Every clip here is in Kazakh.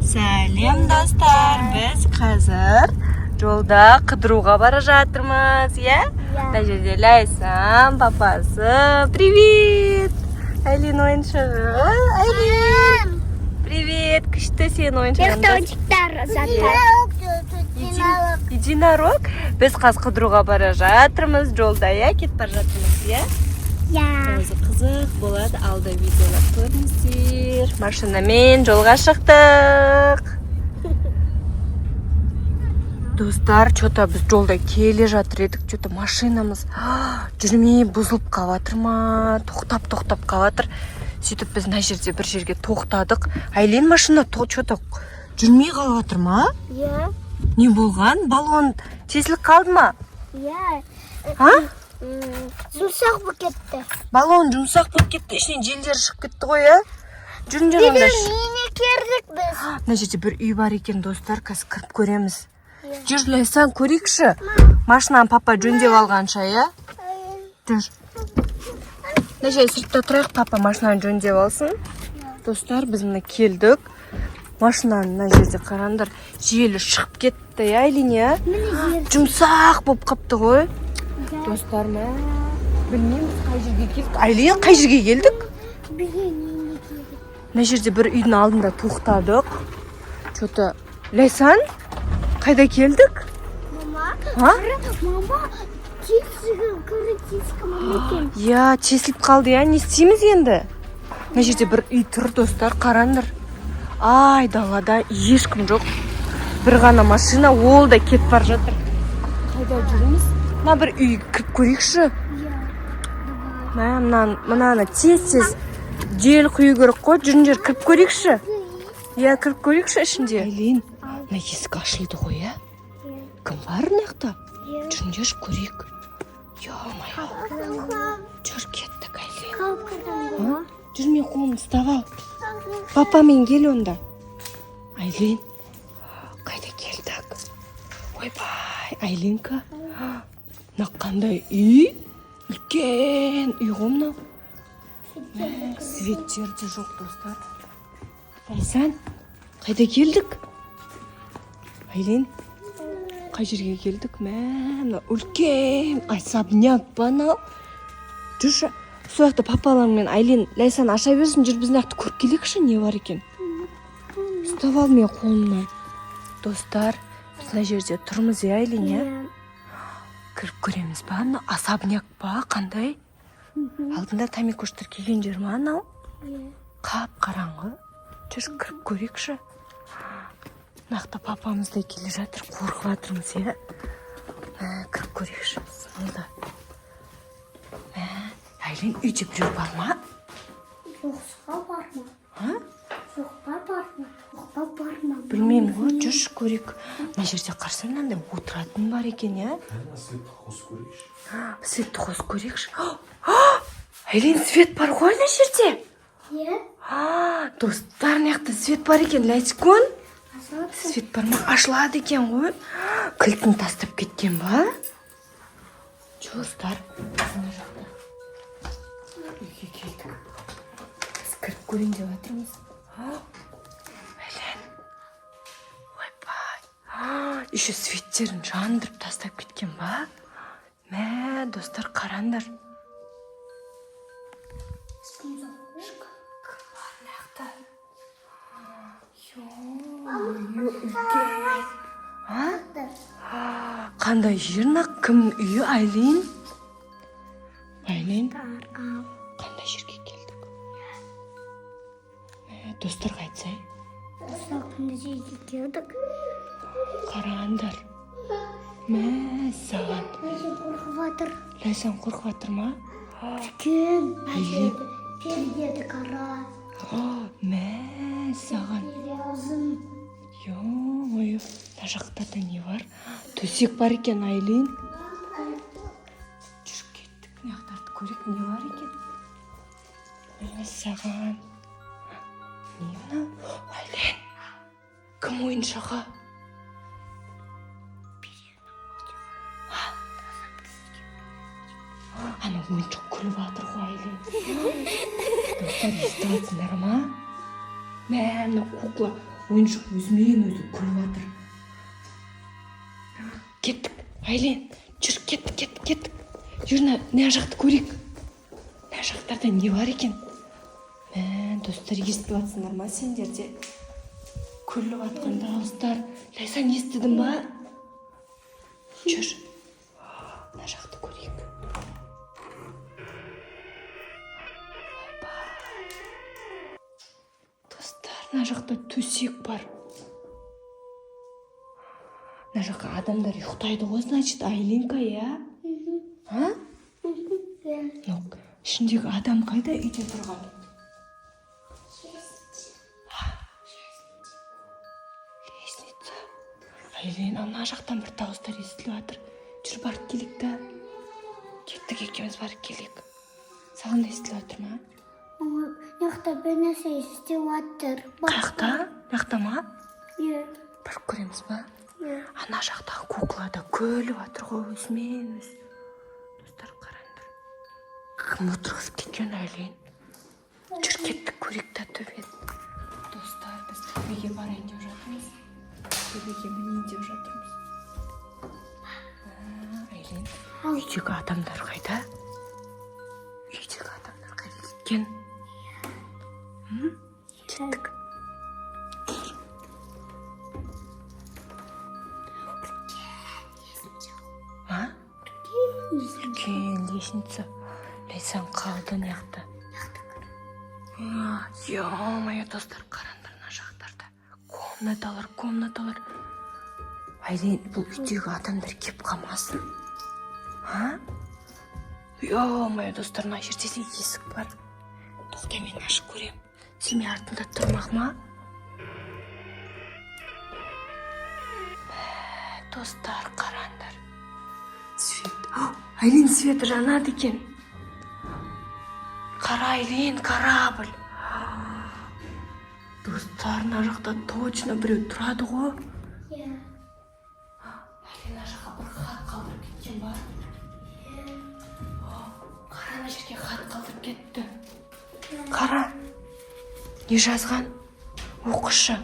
Сәлем достар, біз қазір жолда қыдыруға бара жатырмыз, иә? Мына жерде Лайсан, папасы. Привет! Айлин ойыншығы. Айлин! Привет, күшті сен ойыншығын. Единорог. Біз қазір қыдыруға бара жатырмыз, жолда, иә? Кетіп бара жатырмыз, иә? Өзі қызық болады, алда видеолар көріңіздер. Машинамен жолға шықтық. Достар, что-то біз жолда келе жатыр едік, что-то машинамыз жүрмей бұзылып қалатыр ма? Тоқтап қалатыр. Сөйтіп біз мына жерде бір жерге тоқтадық. Айлин, машина что-то жүрмей қалатыр ма? Иә. Не болған? Баллон тесіліп қалды ма? Иә. А? Жұмсақ болып кетті. Баллон жұмсақ болып кетті, ішінен желдер шығып кетті ғой, ә? Жүріңдер онда. Неге кердік біз? Мына жерде бір үй бар екен, достар, қазір кіріп көреміз. Жүр, Лайсан, көрейікші. Машинаны папа жөндеп алғанша, иә? Жүр. Мына жерде сыртта тұрайық, папа машинаны жөндеп алсын. Достар, біз мына келдік. Машинаны мына жерде қараңдар, желі шығып кетті, иә, Айлин, иә? Жұмсақ болып қапты ғой. Достар, ма? Білмейміз қай жерге келдік. Айлин, қай жерге келдік? Мына жерде бір үйдің алдында тоқтадық. Что-то Лайсан, қайда келдік? Мама, Мама, тесілген. Я, тесіліп қалды, я, не істейміз енді? Мына жерде бір үй тұр, достар, қараңдар. Ай, далада ешкім жоқ. Бір ғана машина, ол да кетіп бара жатыр. Қайда жүрміз? Мына бір үй кіріп көрейікші. Мынаны тез жел құю керек қой, жүріңдер кіріп көрейікші. Я, кіріп көрейікші ішінде. Айлин, мына есік ашылды ғой, я? Кім бар мынақта? Жүріңдер көрейік. Жүр, кеттік, Айлин. Жүрмей қолымды ұстап ал. Папамен кел онда. Айлин, қайда келдік? Ойбай, Айлинка. Мына қандай үй? Үлкен үй ғой мынау. Светтер де жоқ, достар. Лайсан, қайда келдік? Айлин, қай жерге келдік? Мына үлкен особняк па анау? Жүрші, сол жақта папалармен Айлин, Лайсан аша берсін, жүр біз нақты көріп келейікші, не бар екен? Ұстап ал мен қолымнан. Достар, біз мына жерде тұрмыз, Айлин, иә? Кіріп көреміз ба? Мына особняк па? Қандай? Алдында тамекоштар келген жер ма анау? Қап қараңғы. Жүр, кіріп көрейікші. Нақты папамыз да келе жатыр, қорқып жатырмыз, иә? Кіріп көрейікші. Сонда. Айлин, үйде біреу бар ма? Жоққа бар ма? Жоққа бар ма? Білмеймін ғой, жүрші көрейік. Мына жерде қарсаң мынандай отыратын бар екен, иә? Светті қосып көрейікші. Светті қосып көрейікші. Айлин, свет бар ғой мына жерде? Иә. Достар, мына свет бар екен, Лайскон? Свет бар ма? Ашылады екен ғой. Кілтін тастап кеткен ба? Достар, мына жақта. Үйге келдік. Біз кіріп көрейін деп жатырмыз. Айлин. Ойбай. Еще светтерін жандырып тастап кеткен ба? Мә, достар, қараңдар. Қандай жерін ақ, кім үйі, Айлин? Айлин, қандай жерге келдік? Достар қайтсай? Сақынды жерге келдік. Қараңдар. Мә, саған. Лайсан қорқып жатыр. Лайсан қорқып жатыр ма? Үлкен. Айлин. Пердеді қара. Мә, саған. Ұзын. Ой, мына жақтарда не бар? Төсек бар екен, Айлин. Жүріп кеттік, мына жақтарды көрейік, не бар екен? Мә, саған. Не мынау? Айлин, кім ойыншығы? Ана ойыншық күліп жатыр ғой, Айлин. Достар, естіп жатсыңдар ма? Мә, мына кукла ойыншық өзімен өзі күліп жатыр. Кеттік, Айлин, жүр, кеттік. Жүр, мына жақты көрейік. Мына жақтарда не бар екен? Достар, естіп жатсыңдар ма сендер де? Күліп жатқан дауыстар. Лайсан, естідің ба? Жүр, мына жақты көрейік. Достар, мына жақта төсек бар. Мына жаққа адамдар ұйықтайды ғой, значит, Айлинка, иә? А? Ну, ішіндегі адам қайда? Үйде тұрған. Лестница. Айлин, ана жақтан бір дауыстар естіліп жатыр. Жүр, барып келейік та. Кеттік, екеуміз барып келейік. Саған да естіліп жатыр ма? Яқта бір нәрсе естіп жатыр. Қаяқта? Маяқта ма? Иә. Барып көреміз ба? Иә. Ана жақтағы кукла да күліп жатыр ғой, өзімен өзі. Достар, қараңдар. Кім отырғызып кеткен, Айлин? Жүр, кеттік, көрейік та төбені. Достар, біз төбеге барайын деп жатырмыз. Төбеге мінейін деп жатырмыз. Айлин, үйдегі адамдар қайда? Үйдегі адамдар қайда кеткен? Кеттік. А? Үлкен лестница. Лайсан қалды неяқта. Ё-моё, достар, қараңдар мына жақтарда. Комнаталар. Айлин, бұл үйдегі адамдар кеп қалмасын. А? Ё-моё, достар, мына жерде де есік бар. Тоқтай, мен ашып көрем. Сен мен артында тұрмақ ма? Достар, қараңдар. Свет. Айлин, свет жанады екен. Қара, Айлин, корабль. Достар, мына жақта точно біреу тұрады ғой. Иә. Айлин, мына жаққа бір хат қалдырып кеткен ба? Қара, мына жерге хат қалдырып кетті. Қара. Не жазған? Оқышы.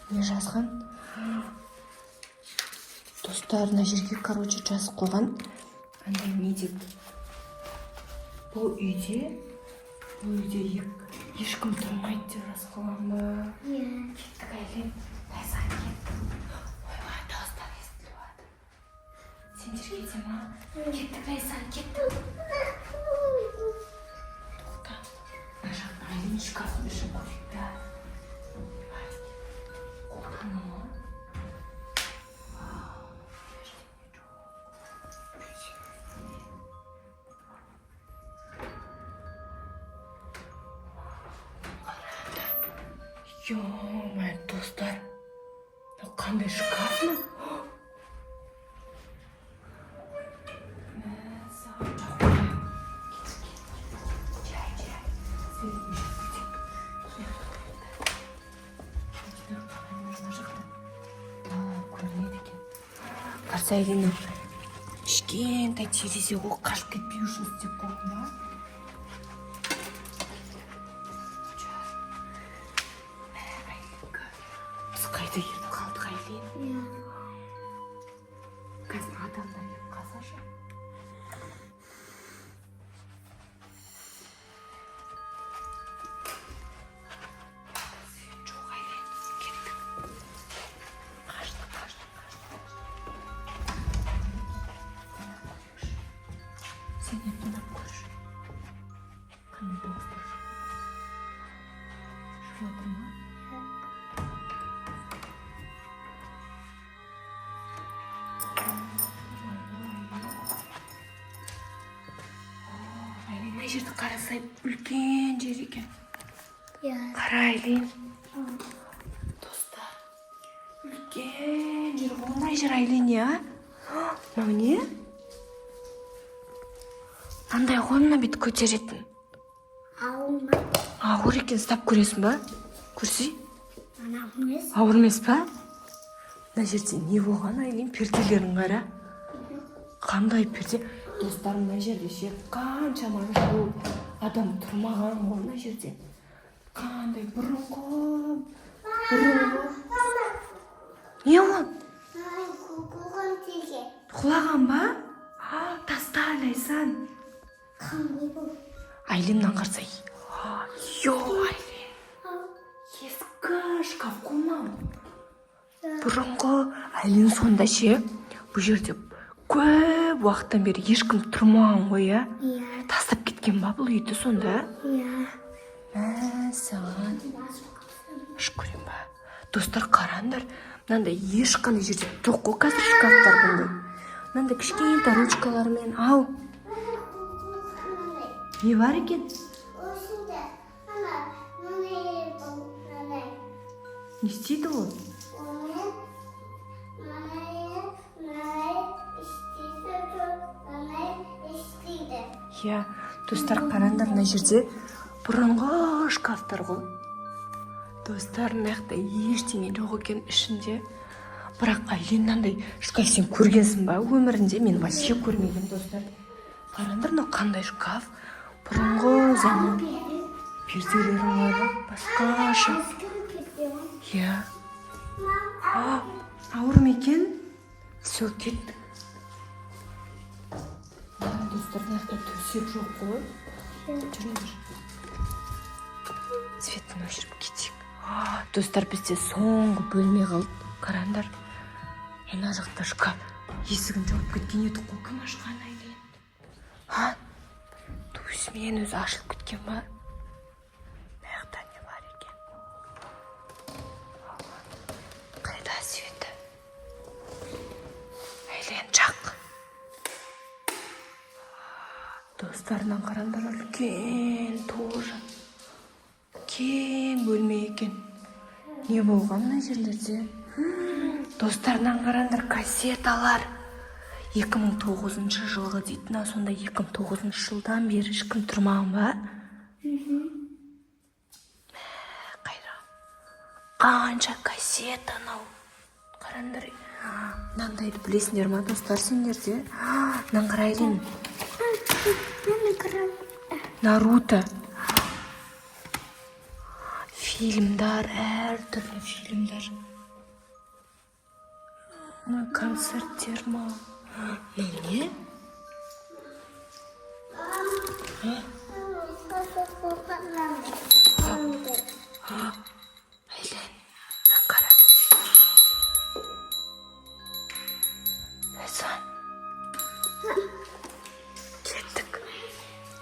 Не жазған? Достар, мына жерге, короче, жазып қойған. Андай не дейді? Бұл үйде ешкім тұрмайды деп жазып қойған ба? Иә. Кеттік, Айлин. Лайсан, кеттік. Ойбай, дауыстар естіліп жатыр. Сендер кете ма? Кеттік, Лайсан, кеттік. Тоқта. Мына жақта Айлин шкафтың ішін көрейік та. Қолданы ма? Ё-моё, достар. Қандай шкаф мына? Қарсы, Айлин, кішкентай терезе ғой, қашып кетпей үшін істеп қойдың ба? Біз қайда келіп қалдық, Айлин? Иә. Қазір адамдар келіп қалсашы. Жоқ, Айлин, кеттік. Қаштық. Сен не тыңдап көрші. Қандай дауыстар шығып отыр ма? Айлин, мына жерді қарасай, үлкен жер екен. Иә. Қара, Айлин. Достар, үлкен жер, оңай жер, Айлин, иә? Мынау не? Қандай ғой мына бет көтеретін? Ауыр ма? Ауыр екен, ұстап көресің ба? Көрсей? Ана емес. Ауыр емес па? Мына жерде не болған, Айлин? Перделерін қара. Қандай перде? Достар, мына жерде ше қаншама жыл адам тұрмаған ғой мына жерде. Қандай бұрынғы. Не ол? Кукуған теге. Құлаған ба? Таста Лайсан. Қандай бұл? Айлиннан қарсай. Йо, Айлин. Ескі шкаф қоймам. Бұрынғы Айлин сонда ше. Бұл жерде көп уақыттан бері ешкім тұрмаған ғой, я? Иә. Тастап кеткен ба бұл үйді сонда? Иә. Саған. Шүкірім ба. Достар, қараңдар. Мынандай ешқандай жерде жоқ қой қазір шкафтар бұндай. Мынандай кішкентай ручкалармен. Ау. Не бар екен? Осында. Ана, мынай бұл. Мынай. Не істейді ол? Иә, достар, қараңдар, мына жерде бұрынғы шкафтар ғой. Достар, мына жақта ештеңе жоқ екен ішінде. Бірақ Айлин мынандай шкаф сен көргенсің ба өмірінде? Мен вообще көрмеген, достар. Қараңдар, мынау қандай шкаф? Бұрынғы заман перделері бар, басқаша. Иә. Ауыр ма екен? Все, кеттік. Достар, мына жақта төсек жоқ қой. Жүріңдер. Светін өшіріп кетейік. Достар, бізде соңғы бөлме қалды. Қараңдар. Ана жақта шкаф. Есігін жауып кеткен еді ғой. Кім ашқан Айлин? Өзімен өзі ашылып кеткен ба? Мына жақта не бар екен? Қайда светі? Айлин, жақ. Достарынан қараңдар, үлкен тоже. Кең бөлме екен. Не болған мына жерлерде? Достарынан қараңдар, кассеталар. 2009 жылғы дейтін, сонда 2009 жылдан бері ешкім тұрмаған ба? Қайда? Қанша кассета анау. Қараңдар. Мынандайды білесіңдер ма, достар, сендерде? Мынаны қарайлын. Наруто. Фильмдар, әртүрлі фильмдар. Концерттер ма? Не? Айлин, қара. Лайсан.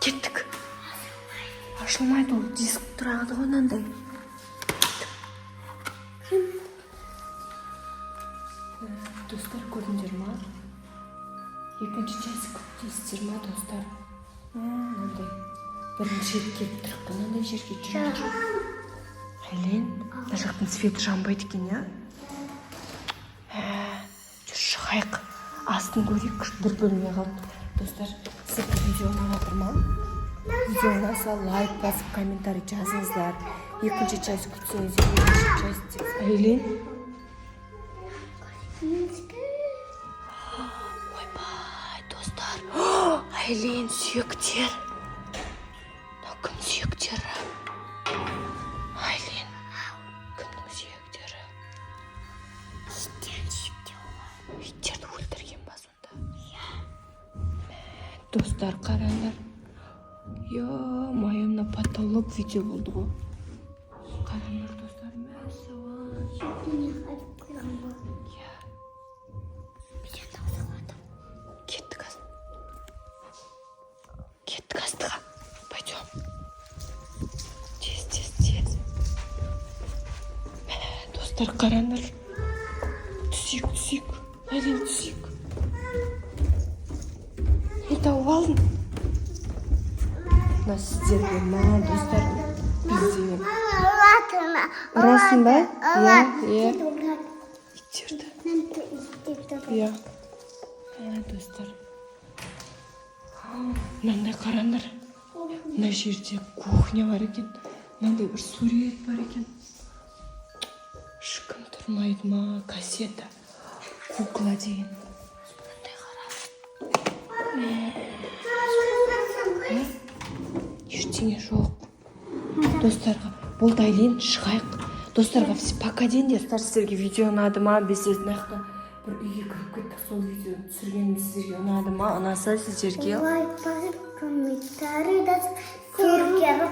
Кеттік. Ашылмайды, ол диск тұрады ғой мынандай. Достар, көрдіңдер ма? Екінші часик дейсіздер ма, достар? Мынандай. Бірінші рет келіп тұрып, мынандай жерге жүріңдер. Айлин, мына жақтың светі жанбайды екен, я? Жүр, шығайық. Астын көрейік, бір бөлме қалды. Достар, сізді видео ұнап жатыр ма? Видео ұнаса лайк басып, комментарий жазыңыздар. Екінші часик күтсеңіз, екінші часик. Айлин. Ойбай, достар. Айлин, сүйектер. Мынау кім сүйектері? Айлин, кімнің сүйектері? Иттерді өлтірген ба сонда? Достар, қараңдар. Ё-моё, мына потолок видео болды ғой. Қараңдар, достар, мәссаған. Кеттік астыға. Пойдем. Тез. Достар, қараңдар. Түсейік. Айлин, түсейік. Не тауып алдың? Мына сіздерге, мә, достар, бізде. Ұрасың ба? Иә. Иттерді. Иә. Достар. Мынандай қараңдар. Мына жерде кухня бар екен. Мынандай бір сурет бар екен. Ешкім тұрмайды ма? Кассета. Кукла деген. Мынандай қараңдар. Ештеңе жоқ. Достарға болды Айлин, шығайық. Достарға пока дейін. Достар, сіздерге видео ұнады ма? Біз мына жақта бір үйге кіріп кеттік. Сол видеоны түсіргеніміз сіздерге ұнады ма? Ұнаса сіздерге лайк басып, комментарий жазып, көргенді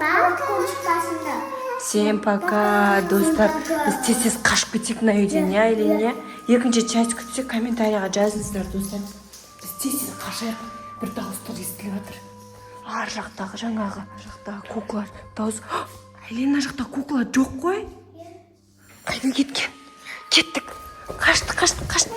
қолшықпасында. Всем пока, достар. Біз тез қашып кетсек мына үйден, иә, Айлин, иә? Екінші часть күтсек комментарийға жазыңыздар, достар. Біз тез қашайық. Бір дауыстар естіліп жатыр. Ар жақтағы жаңағы кукла дауыс. Айлин, ар жақта кукла жоқ қой. Қайда кеткен? Кеттік. Қаштық.